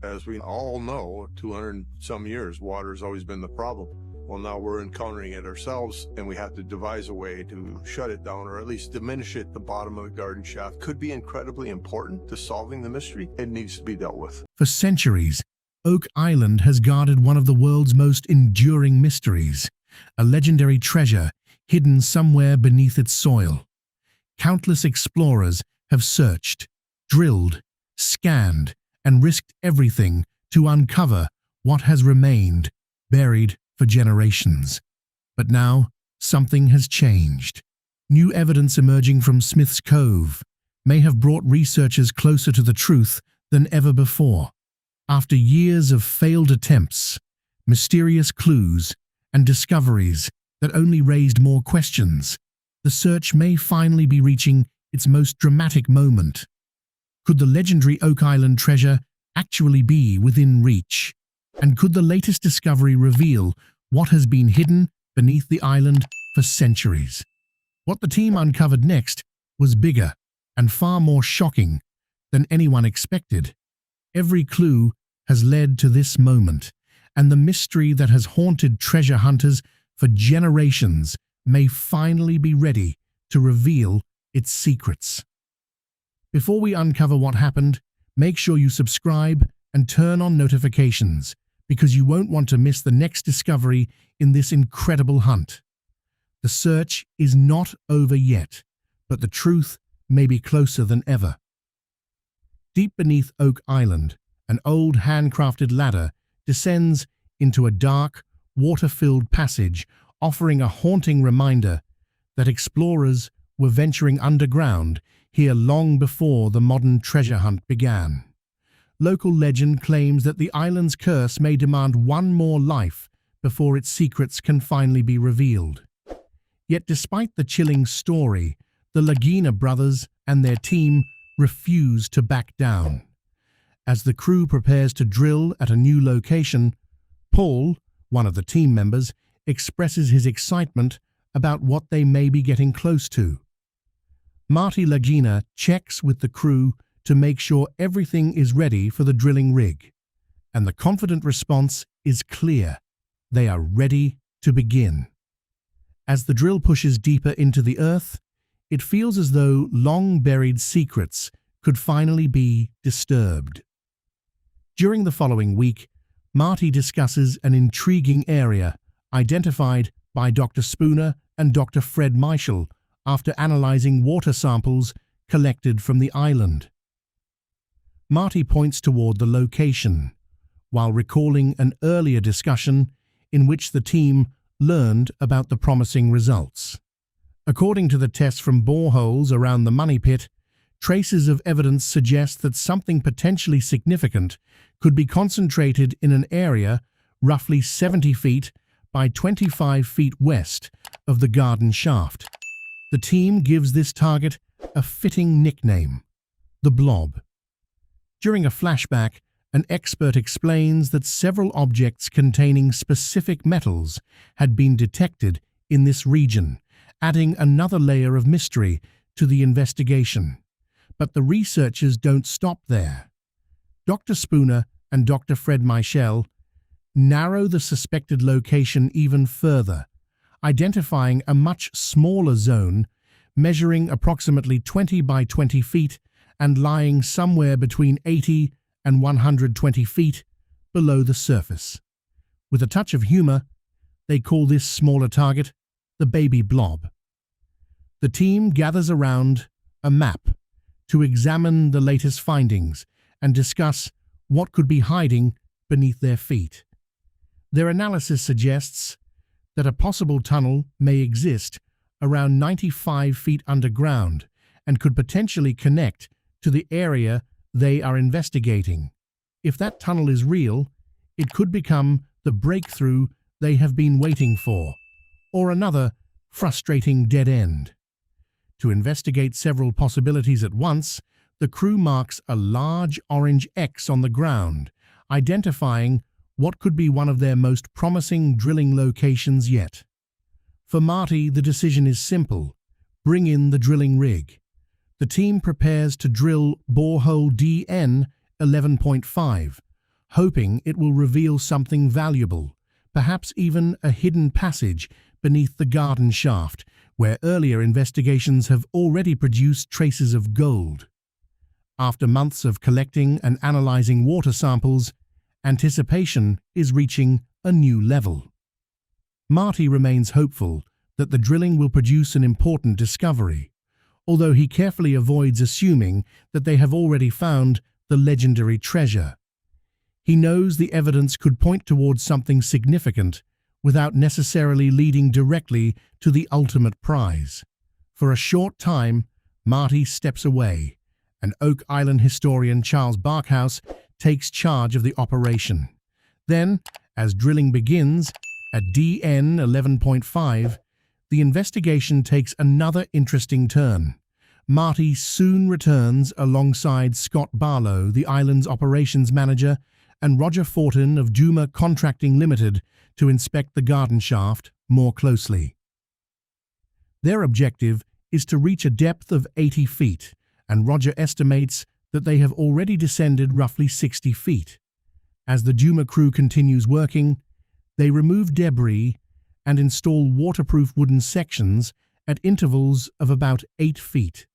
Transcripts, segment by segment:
As we all know, 200 some years, water has always been the problem. Well, now we're encountering it ourselves, and we have to devise a way to shut it down or at least diminish it at the bottom of the garden shaft. Could be incredibly important to solving the mystery. It needs to be dealt with. For centuries, Oak Island has guarded one of the world's most enduring mysteries, a legendary treasure hidden somewhere beneath its soil. Countless explorers have searched, drilled, scanned, and risked everything to uncover what has remained buried for generations. But now, something has changed. New evidence emerging from Smith's Cove may have brought researchers closer to the truth than ever before. After years of failed attempts, mysterious clues, and discoveries that only raised more questions, the search may finally be reaching its most dramatic moment. Could the legendary Oak Island treasure actually be within reach? And could the latest discovery reveal what has been hidden beneath the island for centuries? What the team uncovered next was bigger and far more shocking than anyone expected. Every clue has led to this moment, and the mystery that has haunted treasure hunters for generations may finally be ready to reveal its secrets. Before we uncover what happened, make sure you subscribe and turn on notifications, because you won't want to miss the next discovery in this incredible hunt. The search is not over yet, but the truth may be closer than ever. Deep beneath Oak Island, an old handcrafted ladder descends into a dark, water-filled passage, offering a haunting reminder that explorers were venturing underground here long before the modern treasure hunt began. Local legend claims that the island's curse may demand one more life before its secrets can finally be revealed. Yet despite the chilling story, the Lagina brothers and their team refuse to back down. As the crew prepares to drill at a new location, Paul, one of the team members, expresses his excitement about what they may be getting close to. Marty Lagina checks with the crew to make sure everything is ready for the drilling rig, and the confident response is clear. They are ready to begin. As the drill pushes deeper into the earth, it feels as though long-buried secrets could finally be disturbed. During the following week, Marty discusses an intriguing area identified by Dr. Spooner and Dr. Fred Michel after analyzing water samples collected from the island. Marty points toward the location, while recalling an earlier discussion in which the team learned about the promising results. According to the tests from boreholes around the money pit, traces of evidence suggest that something potentially significant could be concentrated in an area roughly 70 feet by 25 feet west of the garden shaft. The team gives this target a fitting nickname, the Blob. During a flashback, an expert explains that several objects containing specific metals had been detected in this region, adding another layer of mystery to the investigation. But the researchers don't stop there. Dr. Spooner and Dr. Fred Michel narrow the suspected location even further, identifying a much smaller zone measuring approximately 20 by 20 feet and lying somewhere between 80 and 120 feet below the surface. With a touch of humor, they call this smaller target the baby blob. The team gathers around a map to examine the latest findings and discuss what could be hiding beneath their feet. Their analysis suggests that a possible tunnel may exist around 95 feet underground and could potentially connect to the area they are investigating. If that tunnel is real, it could become the breakthrough they have been waiting for, or another frustrating dead end. To investigate several possibilities at once, the crew marks a large orange X on the ground, identifying what could be one of their most promising drilling locations yet. For Marty, the decision is simple: bring in the drilling rig. The team prepares to drill borehole DN 11.5, hoping it will reveal something valuable, perhaps even a hidden passage beneath the garden shaft, where earlier investigations have already produced traces of gold. After months of collecting and analyzing water samples, anticipation is reaching a new level. Marty remains hopeful that the drilling will produce an important discovery, although he carefully avoids assuming that they have already found the legendary treasure. He knows the evidence could point towards something significant without necessarily leading directly to the ultimate prize. For a short time, Marty steps away, and Oak Island historian Charles Barkhouse takes charge of the operation. Then, as drilling begins at DN 11.5, the investigation takes another interesting turn. Marty soon returns alongside Scott Barlow, the island's operations manager, and Roger Fortin of Duma Contracting Limited to inspect the garden shaft more closely. Their objective is to reach a depth of 80 feet, and Roger estimates that they have already descended roughly 60 feet. As the Duma crew continues working, they remove debris and install waterproof wooden sections at intervals of about 8 feet.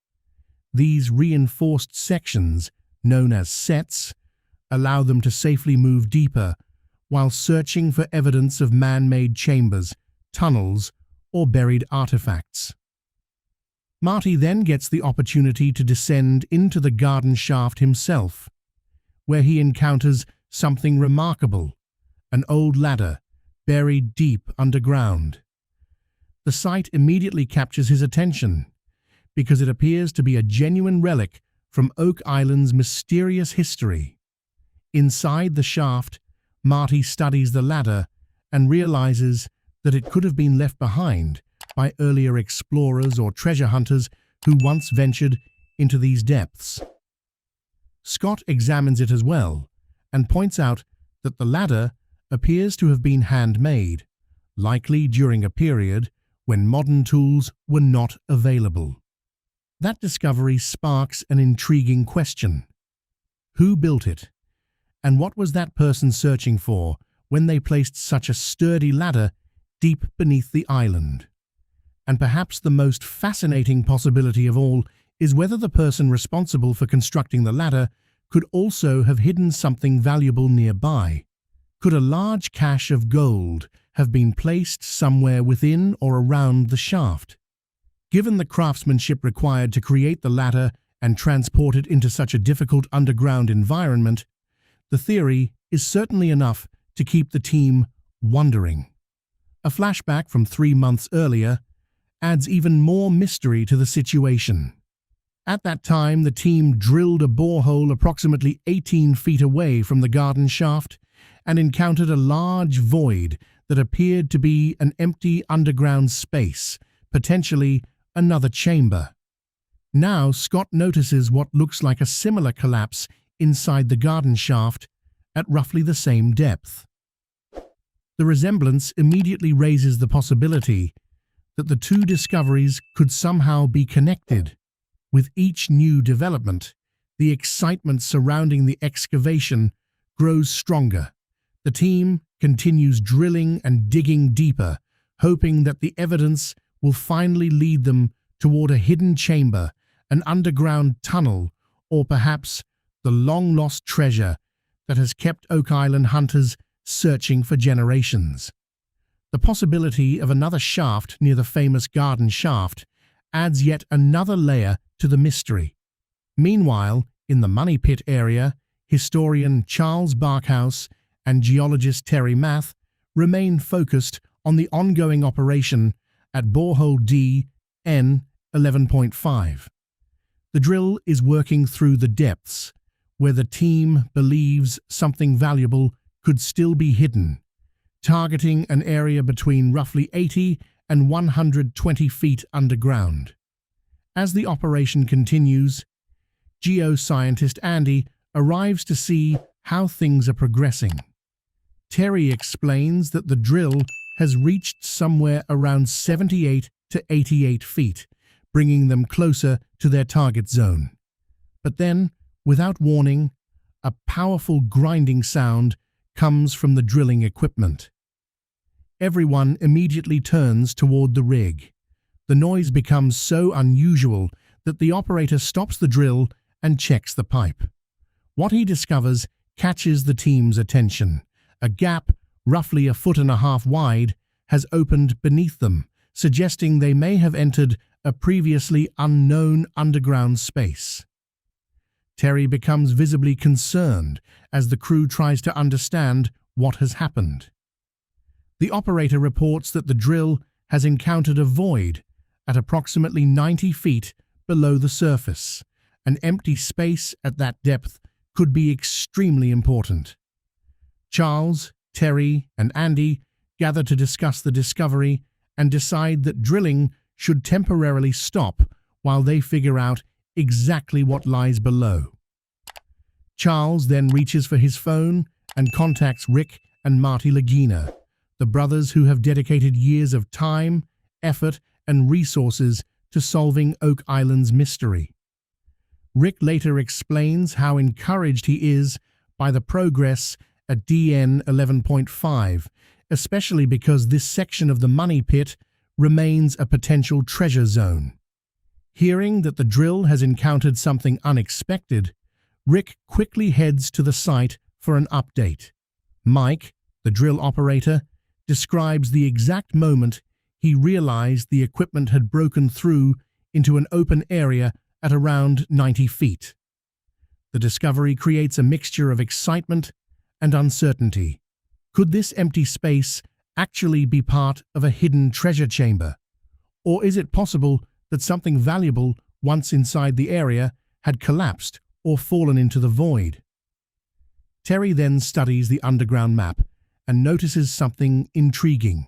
These reinforced sections, known as sets, allow them to safely move deeper while searching for evidence of man-made chambers, tunnels, or buried artifacts. Marty then gets the opportunity to descend into the garden shaft himself, where he encounters something remarkable, an old ladder buried deep underground. The sight immediately captures his attention, because it appears to be a genuine relic from Oak Island's mysterious history. Inside the shaft, Marty studies the ladder and realizes that it could have been left behind by earlier explorers or treasure hunters who once ventured into these depths. Scott examines it as well and points out that the ladder appears to have been handmade, likely during a period when modern tools were not available. That discovery sparks an intriguing question. Who built it? And what was that person searching for when they placed such a sturdy ladder deep beneath the island? And perhaps the most fascinating possibility of all is whether the person responsible for constructing the ladder could also have hidden something valuable nearby. Could a large cache of gold have been placed somewhere within or around the shaft? Given the craftsmanship required to create the ladder and transport it into such a difficult underground environment, the theory is certainly enough to keep the team wondering. A flashback from 3 months earlier adds even more mystery to the situation. At that time, the team drilled a borehole approximately 18 feet away from the garden shaft and encountered a large void that appeared to be an empty underground space, potentially another chamber. Now Scott notices what looks like a similar collapse inside the garden shaft at roughly the same depth. The resemblance immediately raises the possibility that the two discoveries could somehow be connected. With each new development, the excitement surrounding the excavation grows stronger. The team continues drilling and digging deeper, hoping that the evidence will finally lead them toward a hidden chamber, an underground tunnel, or perhaps the long-lost treasure that has kept Oak Island hunters searching for generations. The possibility of another shaft near the famous garden shaft adds yet another layer to the mystery. Meanwhile, in the Money Pit area, historian Charles Barkhouse and geologist Terry Math remain focused on the ongoing operation at borehole DN 11.5. The drill is working through the depths, where the team believes something valuable could still be hidden, targeting an area between roughly 80 and 120 feet underground. As the operation continues, geoscientist Andy arrives to see how things are progressing. Terry explains that the drill has reached somewhere around 78 to 88 feet, bringing them closer to their target zone. But then, without warning, a powerful grinding sound comes from the drilling equipment. Everyone immediately turns toward the rig. The noise becomes so unusual that the operator stops the drill and checks the pipe. What he discovers catches the team's attention. A gap, roughly 1.5 feet wide, has opened beneath them, suggesting they may have entered a previously unknown underground space. Terry becomes visibly concerned as the crew tries to understand what has happened. The operator reports that the drill has encountered a void at approximately 90 feet below the surface. An empty space at that depth could be extremely important. Charles, Terry, and Andy gather to discuss the discovery and decide that drilling should temporarily stop while they figure out exactly what lies below. Charles then reaches for his phone and contacts Rick and Marty Lagina, the brothers who have dedicated years of time, effort, and resources to solving Oak Island's mystery. Rick later explains how encouraged he is by the progress at DN 11.5, especially because this section of the money pit remains a potential treasure zone. Hearing that the drill has encountered something unexpected, Rick quickly heads to the site for an update. Mike, the drill operator, describes the exact moment he realized the equipment had broken through into an open area at around 90 feet. The discovery creates a mixture of excitement and uncertainty. Could this empty space actually be part of a hidden treasure chamber? Or is it possible that something valuable once inside the area had collapsed or fallen into the void? Terry then studies the underground map and notices something intriguing.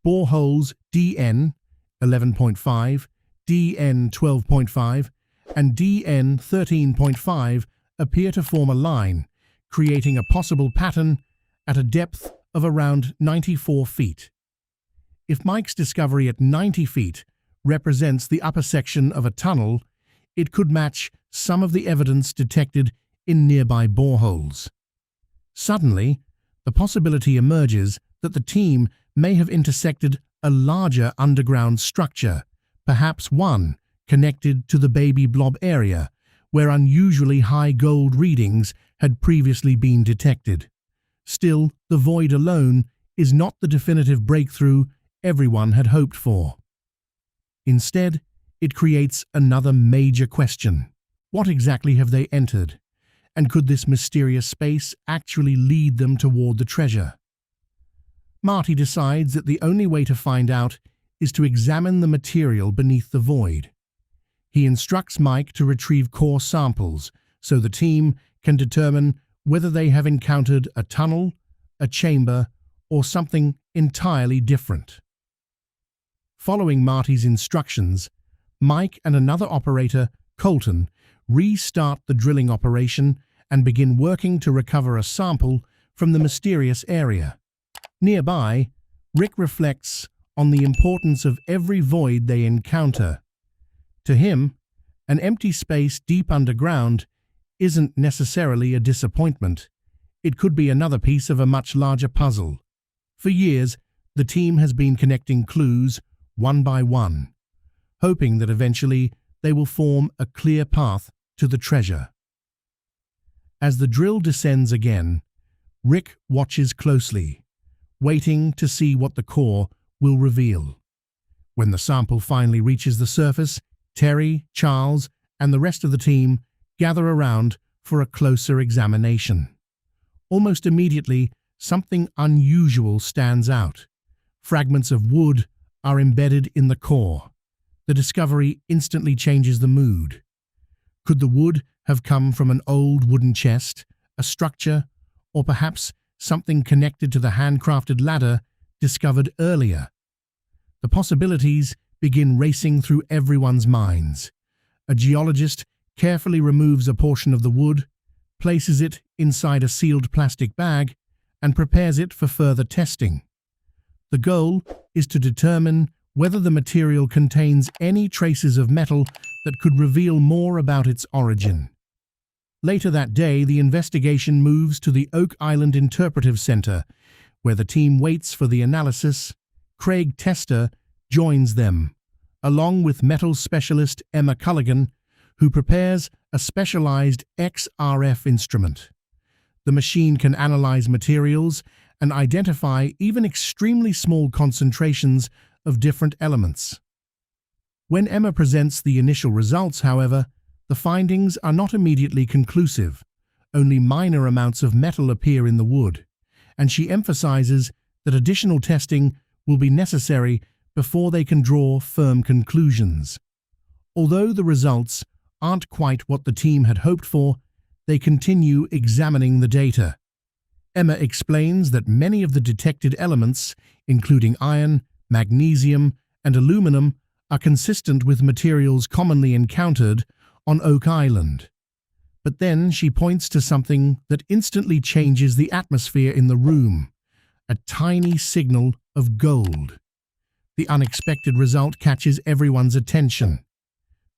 Boreholes DN 11.5, DN 12.5, and DN 13.5 appear to form a line, creating a possible pattern at a depth of around 94 feet. If Mike's discovery at 90 feet represents the upper section of a tunnel, it could match some of the evidence detected in nearby boreholes. Suddenly, the possibility emerges that the team may have intersected a larger underground structure, perhaps one connected to the Baby Blob area, where unusually high gold readings had previously been detected. Still, the void alone is not the definitive breakthrough everyone had hoped for. Instead, it creates another major question. What exactly have they entered? And could this mysterious space actually lead them toward the treasure? Marty decides that the only way to find out is to examine the material beneath the void. He instructs Mike to retrieve core samples so the team can determine whether they have encountered a tunnel, a chamber, or something entirely different. Following Marty's instructions, Mike and another operator, Colton, restart the drilling operation and begin working to recover a sample from the mysterious area. Nearby, Rick reflects on the importance of every void they encounter. To him, an empty space deep underground isn't necessarily a disappointment. It could be another piece of a much larger puzzle. For years, the team has been connecting clues one by one, hoping that eventually they will form a clear path to the treasure. As the drill descends again, Rick watches closely, waiting to see what the core will reveal. When the sample finally reaches the surface, Terry, Charles, and the rest of the team gather around for a closer examination. Almost immediately, something unusual stands out. Fragments of wood are embedded in the core. The discovery instantly changes the mood. Could the wood have come from an old wooden chest, a structure, or perhaps something connected to the handcrafted ladder discovered earlier? The possibilities begin racing through everyone's minds. A geologist carefully removes a portion of the wood, places it inside a sealed plastic bag, and prepares it for further testing. The goal is to determine whether the material contains any traces of metal that could reveal more about its origin. Later that day, the investigation moves to the Oak Island Interpretive Center, where the team waits for the analysis. Craig Tester joins them, along with metals specialist Emma Culligan, who prepares a specialized XRF instrument. The machine can analyze materials and identify even extremely small concentrations of different elements. When Emma presents the initial results, however, the findings are not immediately conclusive. Only minor amounts of metal appear in the wood, and she emphasizes that additional testing will be necessary before they can draw firm conclusions. Although the results aren't quite what the team had hoped for, they continue examining the data. Emma explains that many of the detected elements, including iron, magnesium, and aluminum, are consistent with materials commonly encountered on Oak Island. But then she points to something that instantly changes the atmosphere in the room: a tiny signal of gold. The unexpected result catches everyone's attention.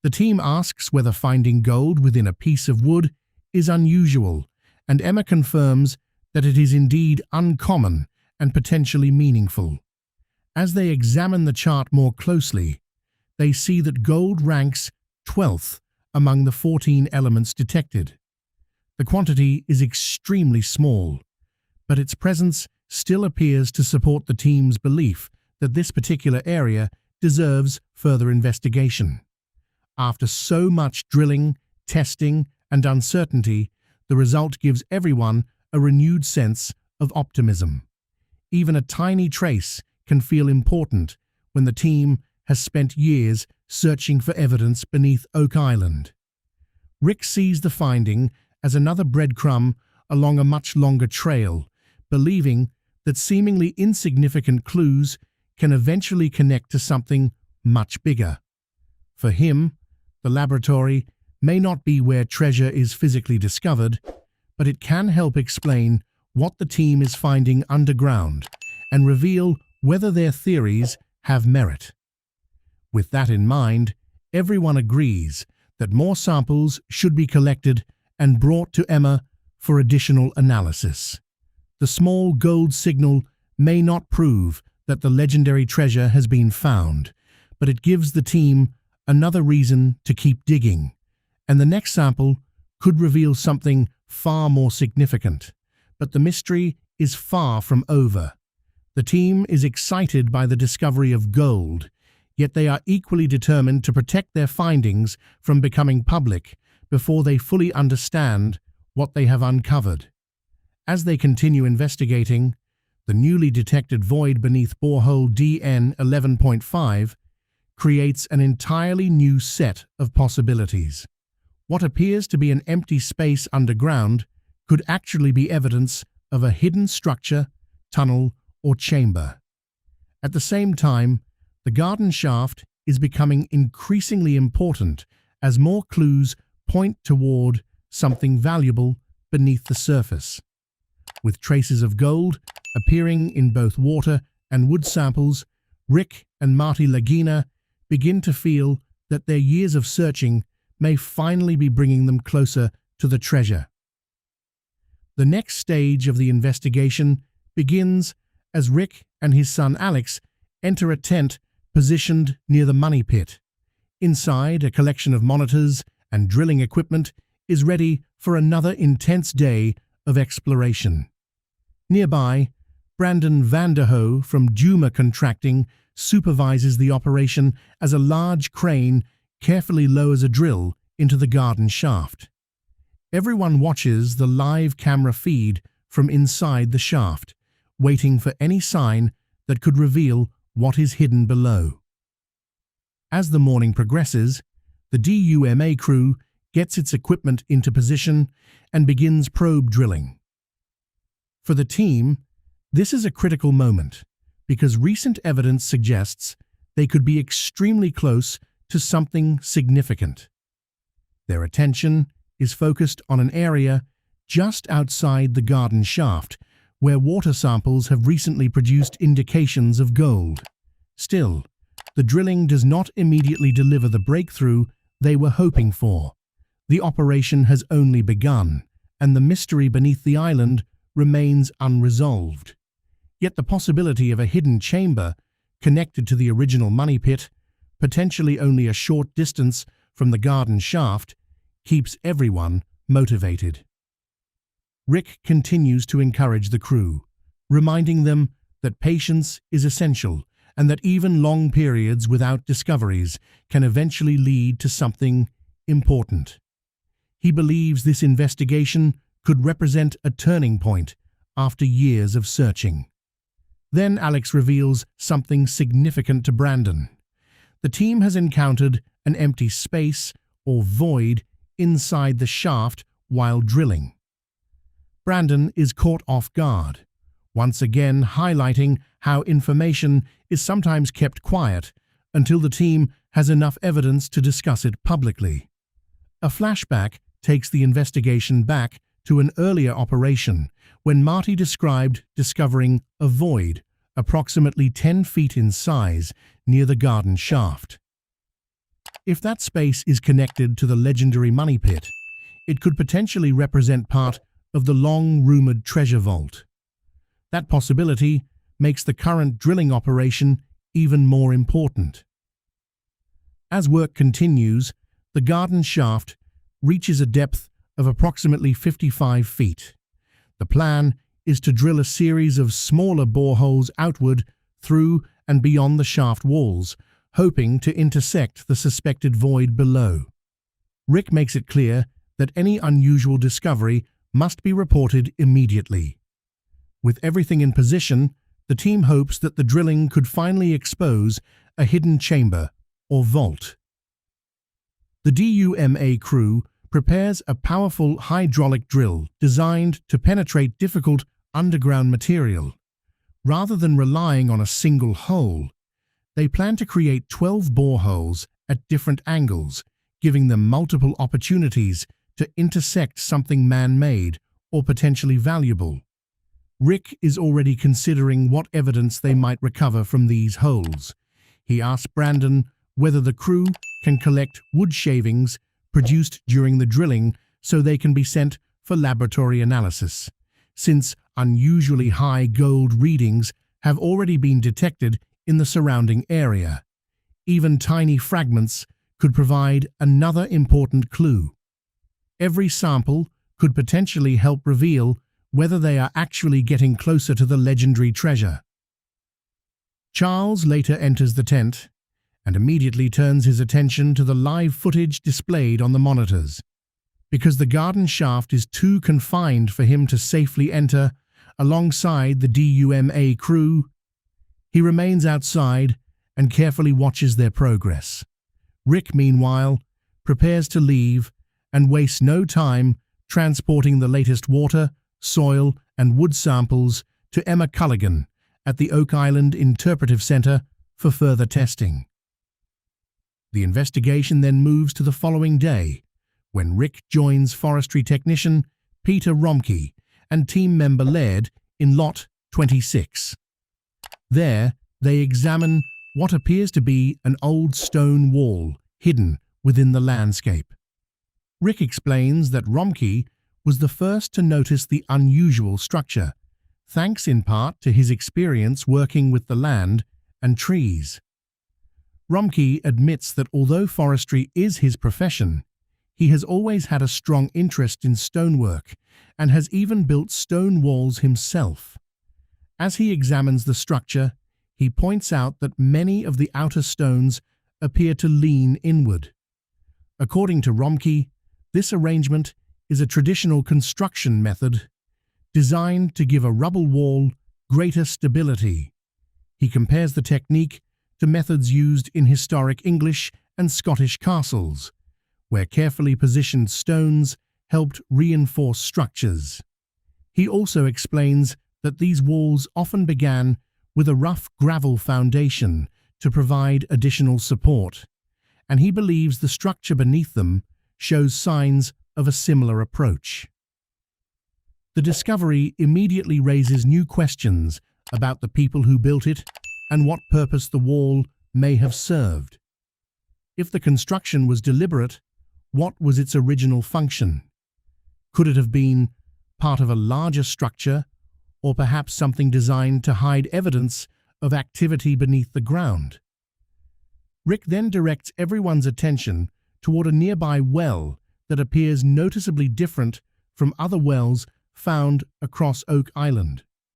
The team asks whether finding gold within a piece of wood is unusual, and Emma confirms that it is indeed uncommon and potentially meaningful. As they examine the chart more closely, they see that gold ranks 12th among the 14 elements detected. The quantity is extremely small, but its presence still appears to support the team's belief that this particular area deserves further investigation. After so much drilling, testing, and uncertainty, the result gives everyone a renewed sense of optimism. Even a tiny trace can feel important when the team has spent years searching for evidence beneath Oak Island. Rick sees the finding as another breadcrumb along a much longer trail, believing that seemingly insignificant clues can eventually connect to something much bigger. For him, the laboratory may not be where treasure is physically discovered, but it can help explain what the team is finding underground and reveal whether their theories have merit. With that in mind, everyone agrees that more samples should be collected and brought to Emma for additional analysis. The small gold signal may not prove that the legendary treasure has been found, but it gives the team another reason to keep digging, and the next sample could reveal something far more significant. But the mystery is far from over. The team is excited by the discovery of gold, yet they are equally determined to protect their findings from becoming public before they fully understand what they have uncovered. As they continue investigating, the newly detected void beneath borehole DN 11.5 creates an entirely new set of possibilities. What appears to be an empty space underground could actually be evidence of a hidden structure, tunnel, or chamber. At the same time, the garden shaft is becoming increasingly important as more clues point toward something valuable beneath the surface. With traces of gold appearing in both water and wood samples, Rick and Marty Lagina begin to feel that their years of searching may finally be bringing them closer to the treasure. The next stage of the investigation begins as Rick and his son Alex enter a tent positioned near the money pit. Inside, a collection of monitors and drilling equipment is ready for another intense day of exploration. Nearby, Brandon Vanderhoo from Juma Contracting supervises the operation as a large crane carefully lowers a drill into the garden shaft. Everyone watches the live camera feed from inside the shaft, waiting for any sign that could reveal what is hidden below. As the morning progresses, the DUMA crew gets its equipment into position and begins probe drilling. For the team, this is a critical moment because recent evidence suggests they could be extremely close to something significant. Their attention is focused on an area just outside the garden shaft where water samples have recently produced indications of gold. Still, the drilling does not immediately deliver the breakthrough they were hoping for. The operation has only begun, and the mystery beneath the island remains unresolved. Yet the possibility of a hidden chamber connected to the original money pit, potentially only a short distance from the garden shaft, keeps everyone motivated. Rick continues to encourage the crew, reminding them that patience is essential and that even long periods without discoveries can eventually lead to something important. He believes this investigation could represent a turning point after years of searching. Then Alex reveals something significant to Brandon. The team has encountered an empty space or void inside the shaft while drilling. Brandon is caught off guard, once again highlighting how information is sometimes kept quiet until the team has enough evidence to discuss it publicly. A flashback takes the investigation back to an earlier operation when Marty described discovering a void approximately 10 feet in size near the garden shaft. If that space is connected to the legendary money pit, it could potentially represent part of the long-rumored treasure vault. That possibility makes the current drilling operation even more important. As work continues, the garden shaft reaches a depth of approximately 55 feet. The plan is to drill a series of smaller boreholes outward through and beyond the shaft walls, hoping to intersect the suspected void below. Rick makes it clear that any unusual discovery must be reported immediately. With everything in position, the team hopes that the drilling could finally expose a hidden chamber or vault. The DUMA crew prepares a powerful hydraulic drill designed to penetrate difficult underground material. Rather than relying on a single hole, they plan to create 12 boreholes at different angles, giving them multiple opportunities to intersect something man-made or potentially valuable. Rick is already considering what evidence they might recover from these holes. He asks Brandon whether the crew can collect wood shavings produced during the drilling so they can be sent for laboratory analysis, since unusually high gold readings have already been detected in the surrounding area. Even tiny fragments could provide another important clue. Every sample could potentially help reveal whether they are actually getting closer to the legendary treasure. Charles later enters the tent and immediately turns his attention to the live footage displayed on the monitors. Because the garden shaft is too confined for him to safely enter alongside the DUMA crew, he remains outside and carefully watches their progress. Rick, meanwhile, prepares to leave and wastes no time transporting the latest water, soil, and wood samples to Emma Culligan at the Oak Island Interpretive Center for further testing. The investigation then moves to the following day, when Rick joins forestry technician Peter Romke and team member Laird in Lot 26. There, they examine what appears to be an old stone wall hidden within the landscape. Rick explains that Romke was the first to notice the unusual structure, thanks in part to his experience working with the land and trees. Romke admits that although forestry is his profession, he has always had a strong interest in stonework and has even built stone walls himself. As he examines the structure, he points out that many of the outer stones appear to lean inward. According to Romke, this arrangement is a traditional construction method designed to give a rubble wall greater stability. He compares the technique to methods used in historic English and Scottish castles, where carefully positioned stones helped reinforce structures. He also explains that these walls often began with a rough gravel foundation to provide additional support, and he believes the structure beneath them shows signs of a similar approach. The discovery immediately raises new questions about the people who built it and what purpose the wall may have served. If the construction was deliberate, What was its original function? Could it have been part of a larger structure, or perhaps something designed to hide evidence of activity beneath the ground? Rick then directs everyone's attention toward a nearby well that appears noticeably different from other wells found across Oak Island.